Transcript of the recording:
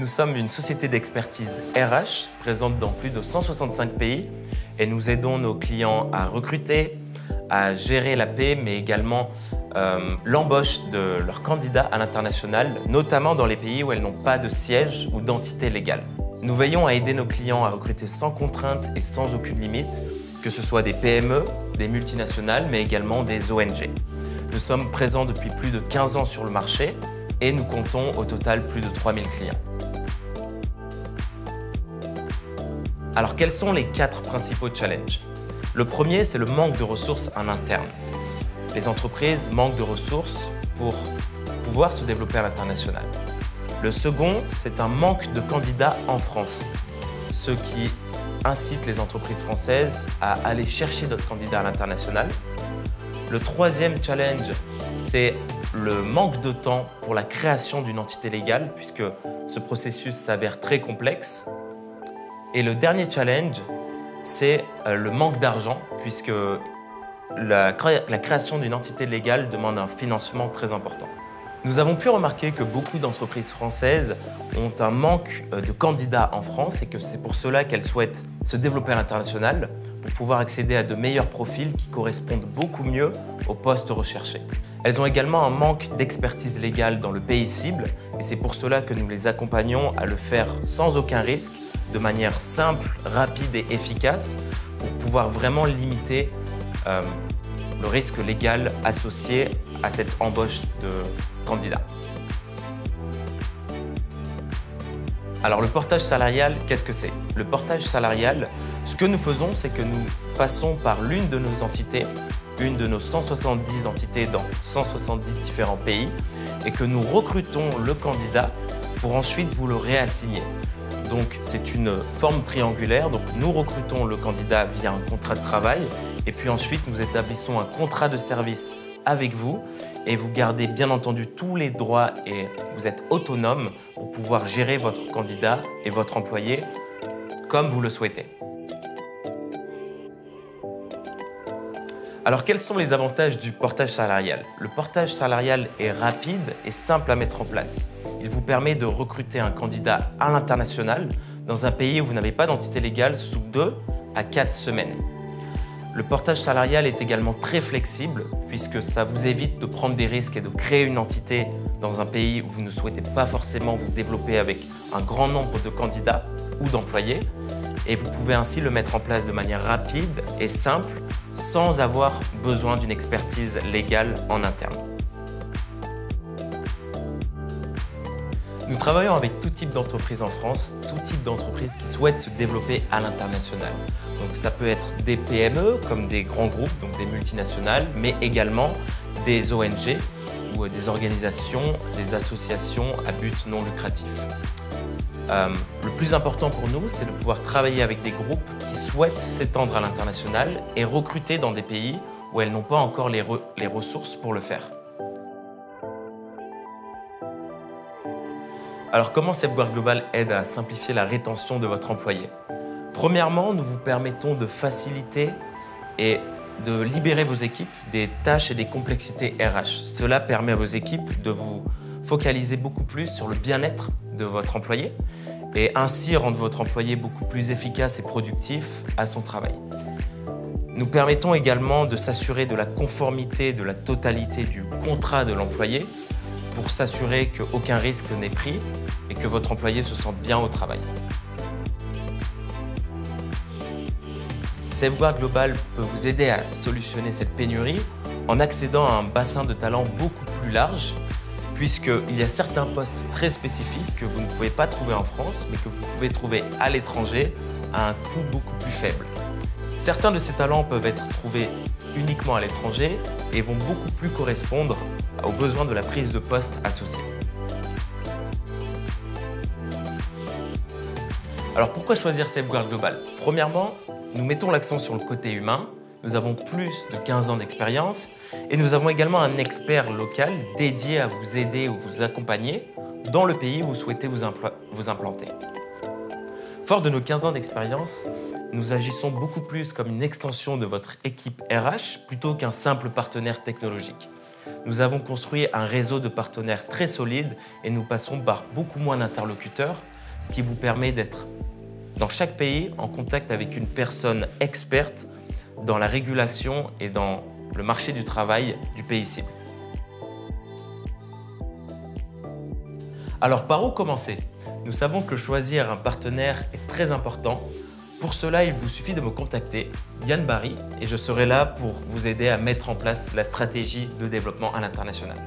Nous sommes une société d'expertise RH présente dans plus de 165 pays et nous aidons nos clients à recruter, à gérer la paie, mais également l'embauche de leurs candidats à l'international, notamment dans les pays où elles n'ont pas de siège ou d'entité légale. Nous veillons à aider nos clients à recruter sans contrainte et sans aucune limite, que ce soit des PME, des multinationales, mais également des ONG. Nous sommes présents depuis plus de 15 ans sur le marché et nous comptons au total plus de 3000 clients. Alors, quels sont les 4 principaux challenges? Le premier, c'est le manque de ressources en interne. Les entreprises manquent de ressources pour pouvoir se développer à l'international. Le second, c'est un manque de candidats en France, ce qui incite les entreprises françaises à aller chercher d'autres candidats à l'international. Le troisième challenge, c'est le manque de temps pour la création d'une entité légale, puisque ce processus s'avère très complexe. Et le dernier challenge, c'est le manque d'argent, puisque la création d'une entité légale demande un financement très important. Nous avons pu remarquer que beaucoup d'entreprises françaises ont un manque de candidats en France et que c'est pour cela qu'elles souhaitent se développer à l'international pour pouvoir accéder à de meilleurs profils qui correspondent beaucoup mieux aux postes recherchés. Elles ont également un manque d'expertise légale dans le pays cible et c'est pour cela que nous les accompagnons à le faire sans aucun risque, de manière simple, rapide et efficace pour pouvoir vraiment limiter le risque légal associé à cette embauche de candidats. Alors le portage salarial, qu'est-ce que c'est? Le portage salarial, ce que nous faisons, c'est que nous passons par l'une de nos entités, une de nos 170 entités dans 170 différents pays, et que nous recrutons le candidat pour ensuite vous le réassigner. Donc c'est une forme triangulaire, donc nous recrutons le candidat via un contrat de travail et puis ensuite nous établissons un contrat de service avec vous et vous gardez bien entendu tous les droits et vous êtes autonome pour pouvoir gérer votre candidat et votre employé comme vous le souhaitez. Alors quels sont les avantages du portage salarial? Le portage salarial est rapide et simple à mettre en place. Il vous permet de recruter un candidat à l'international dans un pays où vous n'avez pas d'entité légale sous 2 à 4 semaines. Le portage salarial est également très flexible puisque ça vous évite de prendre des risques et de créer une entité dans un pays où vous ne souhaitez pas forcément vous développer avec un grand nombre de candidats ou d'employés et vous pouvez ainsi le mettre en place de manière rapide et simple sans avoir besoin d'une expertise légale en interne. Nous travaillons avec tout type d'entreprises en France, tout type d'entreprises qui souhaitent se développer à l'international. Donc ça peut être des PME comme des grands groupes, donc des multinationales, mais également des ONG ou des organisations, des associations à but non lucratif. Le plus important pour nous, c'est de pouvoir travailler avec des groupes qui souhaitent s'étendre à l'international et recruter dans des pays où elles n'ont pas encore les ressources pour le faire. Alors comment Safeguard Global aide à simplifier la rétention de votre employé? Premièrement, nous vous permettons de faciliter et de libérer vos équipes des tâches et des complexités RH. Cela permet à vos équipes de vous focaliser beaucoup plus sur le bien-être de votre employé et ainsi rendre votre employé beaucoup plus efficace et productif à son travail. Nous permettons également de s'assurer de la conformité de la totalité du contrat de l'employé pour s'assurer qu'aucun risque n'est pris et que votre employé se sente bien au travail. Safeguard Global peut vous aider à solutionner cette pénurie en accédant à un bassin de talents beaucoup plus large puisqu'il y a certains postes très spécifiques que vous ne pouvez pas trouver en France mais que vous pouvez trouver à l'étranger à un coût beaucoup plus faible. Certains de ces talents peuvent être trouvés uniquement à l'étranger et vont beaucoup plus correspondre aux besoins de la prise de poste associée. Alors pourquoi choisir Safeguard Global? Premièrement, nous mettons l'accent sur le côté humain, nous avons plus de 15 ans d'expérience et nous avons également un expert local dédié à vous aider ou vous accompagner dans le pays où vous souhaitez vous implanter. Fort de nos 15 ans d'expérience, nous agissons beaucoup plus comme une extension de votre équipe RH plutôt qu'un simple partenaire technologique. Nous avons construit un réseau de partenaires très solide et nous passons par beaucoup moins d'interlocuteurs ce qui vous permet d'être dans chaque pays en contact avec une personne experte dans la régulation et dans le marché du travail du pays cible. Alors par où commencer? Nous savons que choisir un partenaire est très important. Pour cela, il vous suffit de me contacter, Yann Barry, et je serai là pour vous aider à mettre en place la stratégie de développement à l'international.